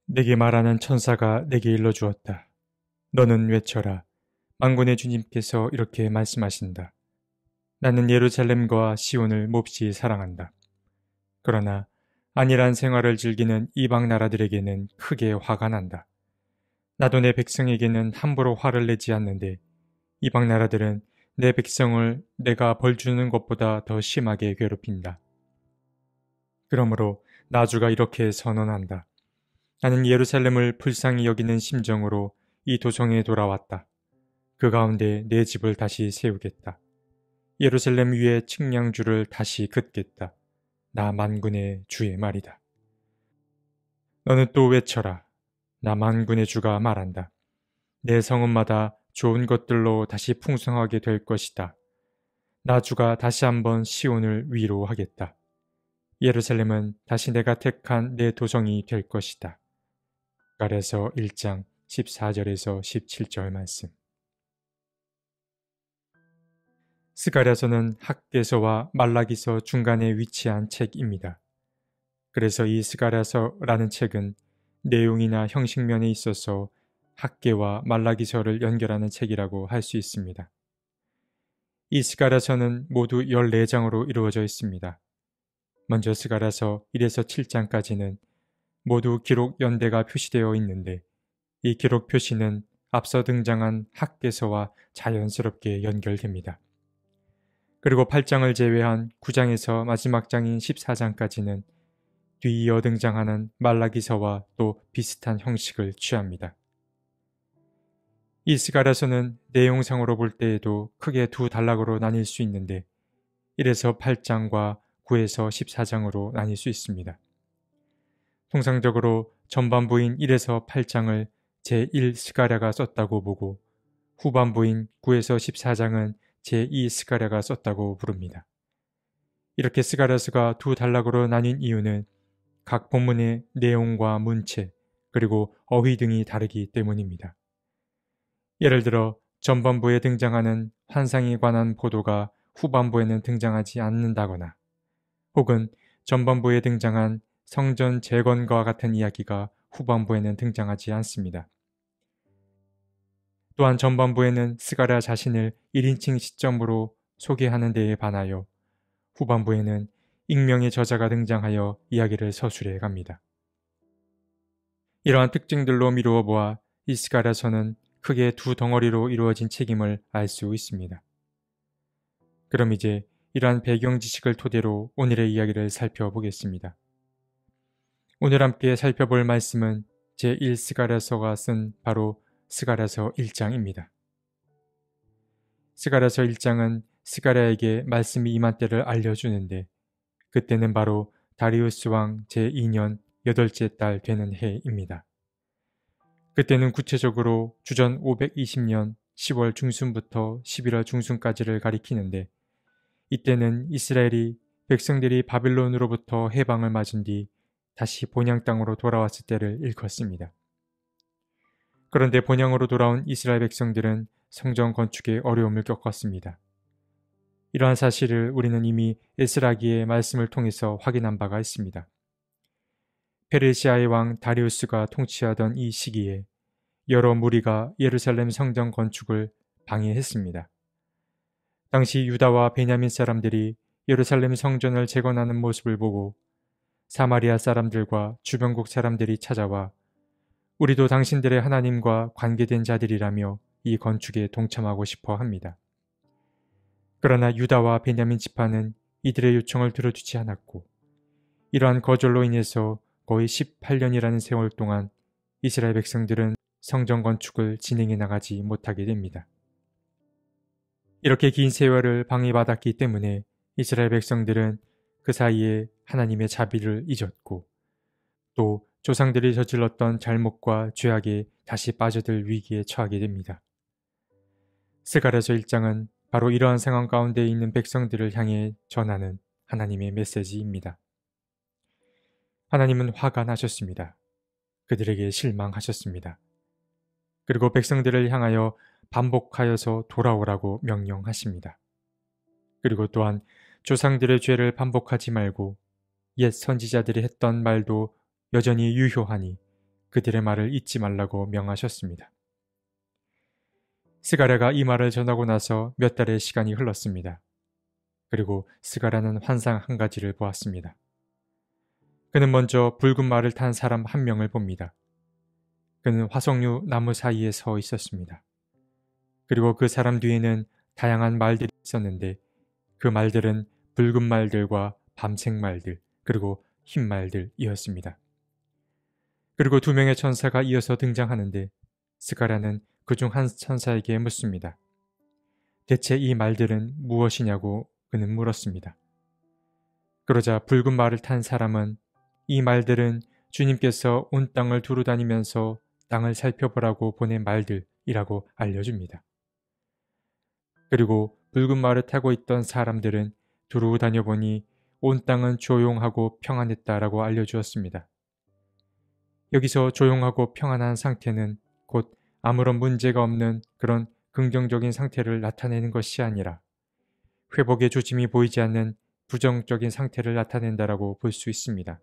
내게 말하는 천사가 내게 일러주었다. 너는 외쳐라. 만군의 주님께서 이렇게 말씀하신다. 나는 예루살렘과 시온을 몹시 사랑한다. 그러나 안일한 생활을 즐기는 이방 나라들에게는 크게 화가 난다. 나도 내 백성에게는 함부로 화를 내지 않는데 이방 나라들은 내 백성을 내가 벌 주는 것보다 더 심하게 괴롭힌다. 그러므로 나주가 이렇게 선언한다. 나는 예루살렘을 불쌍히 여기는 심정으로 이 도성에 돌아왔다. 그 가운데 내 집을 다시 세우겠다. 예루살렘 위에 측량줄을 다시 긋겠다. 나 만군의 주의 말이다. 너는 또 외쳐라. 나 만군의 주가 말한다. 내 성읍마다 좋은 것들로 다시 풍성하게 될 것이다. 나 주가 다시 한번 시온을 위로하겠다. 예루살렘은 다시 내가 택한 내 도성이 될 것이다. 스가랴서 1장 14절에서 17절 말씀. 스가랴서는 학개서와 말라기서 중간에 위치한 책입니다. 그래서 이 스가랴서라는 책은 내용이나 형식면에 있어서 학개와 말라기서를 연결하는 책이라고 할 수 있습니다. 이 스가랴서는 모두 14장으로 이루어져 있습니다. 먼저 스가랴서 1에서 7장까지는 모두 기록 연대가 표시되어 있는데 이 기록 표시는 앞서 등장한 학개서와 자연스럽게 연결됩니다. 그리고 8장을 제외한 9장에서 마지막 장인 14장까지는 뒤이어 등장하는 말라기서와 또 비슷한 형식을 취합니다. 이 스가랴서는 내용상으로 볼 때에도 크게 두 단락으로 나뉠 수 있는데 1에서 8장과 9에서 14장으로 나뉠 수 있습니다. 통상적으로 전반부인 1에서 8장을 제1 스가랴가 썼다고 보고 후반부인 9에서 14장은 제2 스가랴가 썼다고 부릅니다. 이렇게 스가랴서가 두 단락으로 나뉜 이유는 각 본문의 내용과 문체 그리고 어휘 등이 다르기 때문입니다. 예를 들어 전반부에 등장하는 환상에 관한 보도가 후반부에는 등장하지 않는다거나 혹은 전반부에 등장한 성전 재건과 같은 이야기가 후반부에는 등장하지 않습니다. 또한 전반부에는 스가랴 자신을 1인칭 시점으로 소개하는 데에 반하여 후반부에는 익명의 저자가 등장하여 이야기를 서술해 갑니다. 이러한 특징들로 미루어 보아 이 스가랴서는 크게 두 덩어리로 이루어진 책임을 알 수 있습니다. 그럼 이제 이러한 배경 지식을 토대로 오늘의 이야기를 살펴보겠습니다. 오늘 함께 살펴볼 말씀은 제1 스가랴서가 쓴 바로 스가랴서 1장입니다. 스가랴서 1장은 스가랴에게 말씀이 임한 때를 알려주는데 그때는 바로 다리우스 왕 제2년 8째 달 되는 해입니다. 그때는 구체적으로 주전 520년 10월 중순부터 11월 중순까지를 가리키는데 이때는 이스라엘이 백성들이 바빌론으로부터 해방을 맞은 뒤 다시 본향 땅으로 돌아왔을 때를 일컫습니다. 그런데 본향으로 돌아온 이스라엘 백성들은 성전 건축에 어려움을 겪었습니다. 이러한 사실을 우리는 이미 에스라기의 말씀을 통해서 확인한 바가 있습니다. 페르시아의 왕 다리우스가 통치하던 이 시기에 여러 무리가 예루살렘 성전 건축을 방해했습니다. 당시 유다와 베냐민 사람들이 예루살렘 성전을 재건하는 모습을 보고 사마리아 사람들과 주변국 사람들이 찾아와 우리도 당신들의 하나님과 관계된 자들이라며 이 건축에 동참하고 싶어 합니다. 그러나 유다와 베냐민 지파는 이들의 요청을 들어주지 않았고 이러한 거절로 인해서 거의 18년이라는 세월 동안 이스라엘 백성들은 성전 건축을 진행해 나가지 못하게 됩니다. 이렇게 긴 세월을 방해받았기 때문에 이스라엘 백성들은 그 사이에 하나님의 자비를 잊었고 또 조상들이 저질렀던 잘못과 죄악에 다시 빠져들 위기에 처하게 됩니다. 스가랴서 1장은 바로 이러한 상황 가운데 있는 백성들을 향해 전하는 하나님의 메시지입니다. 하나님은 화가 나셨습니다. 그들에게 실망하셨습니다. 그리고 백성들을 향하여 반복하여서 돌아오라고 명령하십니다. 그리고 또한 조상들의 죄를 반복하지 말고 옛 선지자들이 했던 말도 여전히 유효하니 그들의 말을 잊지 말라고 명하셨습니다. 스가랴가 이 말을 전하고 나서 몇 달의 시간이 흘렀습니다. 그리고 스가랴는 환상 한 가지를 보았습니다. 그는 먼저 붉은 말을 탄 사람 한 명을 봅니다. 그는 화석류 나무 사이에 서 있었습니다. 그리고 그 사람 뒤에는 다양한 말들이 있었는데 그 말들은 붉은 말들과 밤색 말들 그리고 흰 말들이었습니다. 그리고 두 명의 천사가 이어서 등장하는데 스가랴는 그중 한 천사에게 묻습니다. 대체 이 말들은 무엇이냐고 그는 물었습니다. 그러자 붉은 말을 탄 사람은 이 말들은 주님께서 온 땅을 두루 다니면서 땅을 살펴보라고 보낸 말들이라고 알려줍니다. 그리고 붉은 말을 타고 있던 사람들은 두루 다녀보니 온 땅은 조용하고 평안했다라고 알려주었습니다. 여기서 조용하고 평안한 상태는 곧 아무런 문제가 없는 그런 긍정적인 상태를 나타내는 것이 아니라 회복의 조짐이 보이지 않는 부정적인 상태를 나타낸다라고 볼 수 있습니다.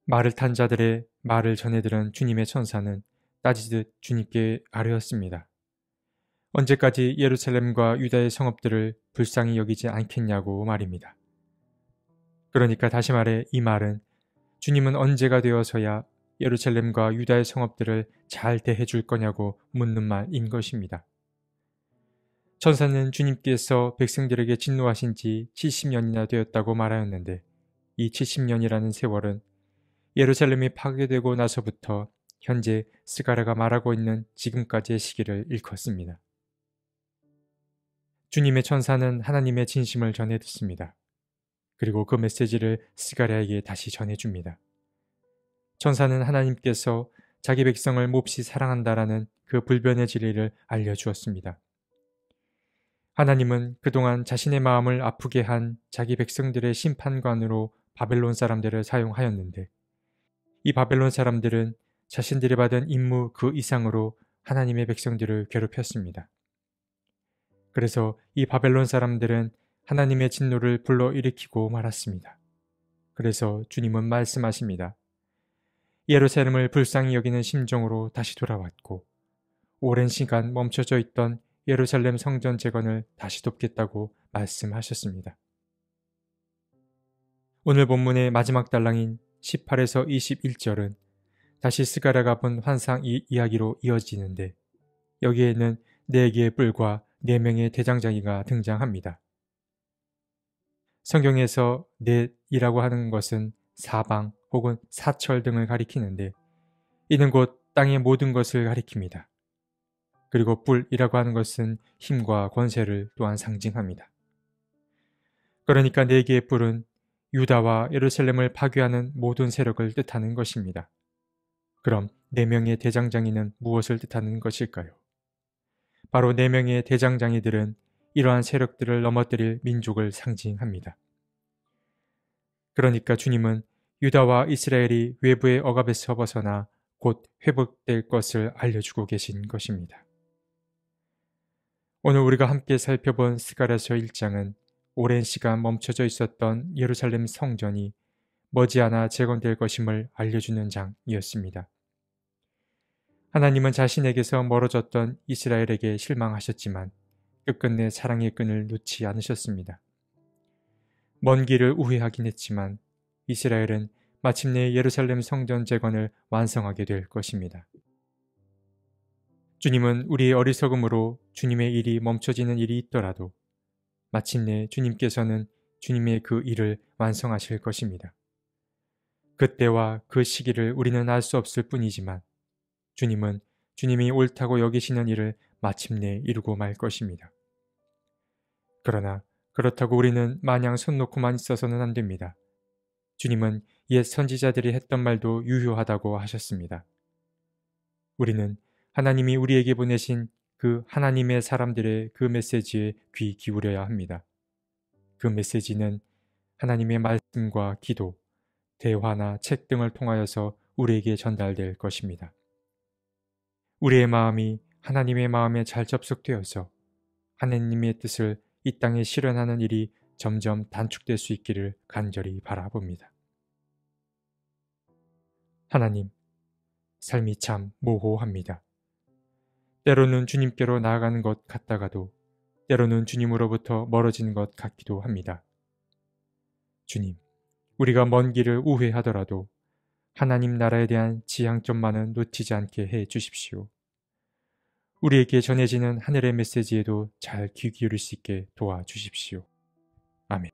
말을 탄 자들의 말을 전해들은 주님의 천사는 따지듯 주님께 아뢰었습니다. 언제까지 예루살렘과 유다의 성읍들을 불쌍히 여기지 않겠냐고 말입니다. 그러니까 다시 말해 이 말은 주님은 언제가 되어서야 예루살렘과 유다의 성읍들을 잘 대해줄 거냐고 묻는 말인 것입니다. 천사는 주님께서 백성들에게 진노하신 지 70년이나 되었다고 말하였는데 이 70년이라는 세월은 예루살렘이 파괴되고 나서부터 현재 스가랴가 말하고 있는 지금까지의 시기를 일컫습니다. 주님의 천사는 하나님의 진심을 전해 듣습니다. 그리고 그 메시지를 스가랴에게 다시 전해줍니다. 천사는 하나님께서 자기 백성을 몹시 사랑한다라는 그 불변의 진리를 알려주었습니다. 하나님은 그동안 자신의 마음을 아프게 한 자기 백성들의 심판관으로 바벨론 사람들을 사용하였는데 이 바벨론 사람들은 자신들이 받은 임무 그 이상으로 하나님의 백성들을 괴롭혔습니다. 그래서 이 바벨론 사람들은 하나님의 진노를 불러일으키고 말았습니다. 그래서 주님은 말씀하십니다. 예루살렘을 불쌍히 여기는 심정으로 다시 돌아왔고 오랜 시간 멈춰져 있던 예루살렘 성전 재건을 다시 돕겠다고 말씀하셨습니다. 오늘 본문의 마지막 달랑인 18에서 21절은 다시 스가랴가 본 환상 이야기로 이어지는데 여기에는 4개의 뿔과 4명의 대장장이가 등장합니다. 성경에서 넷이라고 하는 것은 사방 혹은 사철 등을 가리키는데 이는 곧 땅의 모든 것을 가리킵니다. 그리고 뿔이라고 하는 것은 힘과 권세를 또한 상징합니다. 그러니까 4개의 뿔은 유다와 예루살렘을 파괴하는 모든 세력을 뜻하는 것입니다. 그럼 4명의 대장장이는 무엇을 뜻하는 것일까요? 바로 4명의 대장장이들은 이러한 세력들을 넘어뜨릴 민족을 상징합니다. 그러니까 주님은 유다와 이스라엘이 외부의 억압에서 벗어나 곧 회복될 것을 알려주고 계신 것입니다. 오늘 우리가 함께 살펴본 스가랴서 1장은 오랜 시간 멈춰져 있었던 예루살렘 성전이 머지않아 재건될 것임을 알려주는 장이었습니다. 하나님은 자신에게서 멀어졌던 이스라엘에게 실망하셨지만 끝끝내 사랑의 끈을 놓지 않으셨습니다. 먼 길을 우회하긴 했지만 이스라엘은 마침내 예루살렘 성전 재건을 완성하게 될 것입니다. 주님은 우리의 어리석음으로 주님의 일이 멈춰지는 일이 있더라도 마침내 주님께서는 주님의 그 일을 완성하실 것입니다. 그때와 그 시기를 우리는 알 수 없을 뿐이지만 주님은 주님이 옳다고 여기시는 일을 마침내 이루고 말 것입니다. 그러나 그렇다고 우리는 마냥 손 놓고만 있어서는 안 됩니다. 주님은 옛 선지자들이 했던 말도 유효하다고 하셨습니다. 우리는 하나님이 우리에게 보내신 그 하나님의 사람들의 그 메시지에 귀 기울여야 합니다. 그 메시지는 하나님의 말씀과 기도, 대화나 책 등을 통하여서 우리에게 전달될 것입니다. 우리의 마음이 하나님의 마음에 잘 접속되어서 하나님의 뜻을 이 땅에 실현하는 일이 점점 단축될 수 있기를 간절히 바라봅니다. 하나님, 삶이 참 모호합니다. 때로는 주님께로 나아가는 것 같다가도 때로는 주님으로부터 멀어진 것 같기도 합니다. 주님, 우리가 먼 길을 우회하더라도 하나님 나라에 대한 지향점만은 놓치지 않게 해 주십시오. 우리에게 전해지는 하늘의 메시지에도 잘 귀 기울일 수 있게 도와주십시오. 아멘.